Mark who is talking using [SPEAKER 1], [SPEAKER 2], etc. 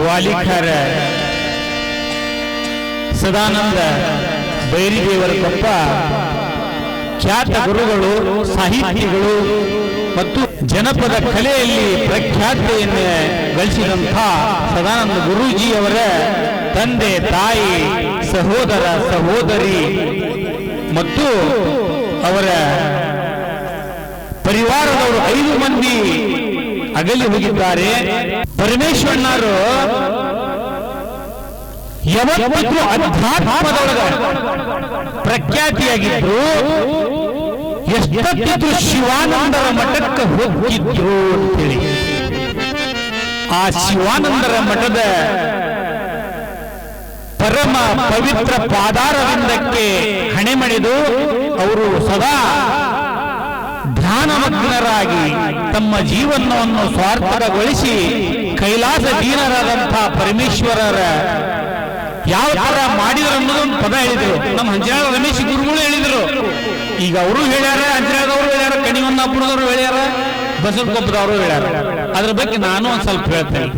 [SPEAKER 1] ವಾಲಿಖರ ಸದಾನಂದ ಬೈರಿದೇವರ ಕೊಪ್ಪ ಖ್ಯಾತ ಗುರುಗಳು, ಸಾಹಿತಿಗಳು ಮತ್ತು ಜನಪದ ಕಲೆಯಲ್ಲಿ ಪ್ರಖ್ಯಾತಿಯನ್ನು ಗಳಿಸಿದಂಥ ಸದಾನಂದ ಗುರೂಜಿಯವರ ತಂದೆ, ತಾಯಿ, ಸಹೋದರ, ಸಹೋದರಿ ಮತ್ತು ಅವರ ಪರಿವಾರದವರು 5 ಮಂದಿ ಅಗಲಿ ಹೋಗಿದ್ದಾರೆ. ಪರಮೇಶ್ವರನವರು ಯಾವತ್ತೂ ಅಧ್ಯಾತ್ಮದೊಳಗ ಪ್ರಖ್ಯಾತಿಯಾಗಿದ್ರು. ಎಷ್ಟೊತ್ತಿದ್ರು ಶಿವಾನಂದರ ಮಠಕ್ಕೆ ಹೋಗಿದ್ರು ಅಂತೇಳಿ. ಆ ಶಿವಾನಂದರ ಮಠದ ಪರಮ ಪವಿತ್ರ ಪಾದಾರವಿಂದಕ್ಕೆ ಹಣೆ ಮಣಿದು ಅವರು ಸದಾ ಧ್ಯಾನಮಗ್ನರಾಗಿ ತಮ್ಮ ಜೀವನವನ್ನು ಸ್ವಾರ್ಥಕಗೊಳಿಸಿ ಕೈಲಾಸ ದೀನರಾದಂತಹ ಪರಮೇಶ್ವರರ ಯಾವ ತರ ಮಾಡಿದ್ರು ಅನ್ನೋದೊಂದು ಪದ ಹೇಳಿದ್ರು. ನಮ್ಮ ಹಂಜನಾಳ ರಮೇಶ್ ಗುರುಗಳು ಹೇಳಿದ್ರು. ಈಗ ಅವರು ಹೇಳ್ಯಾರ, ಹಂಜನಾಳದವರು ಹೇಳ್ಯಾರ, ಕಣಿವನ್ನಪ್ಪನದವರು ಹೇಳ್ಯಾರ, ಬಸವಕೊಪ್ಪದವರು ಹೇಳ್ಯಾರ. ಅದ್ರ ಬಗ್ಗೆ ನಾನು ಒಂದ್ ಸ್ವಲ್ಪ ಹೇಳ್ತೇನೆ.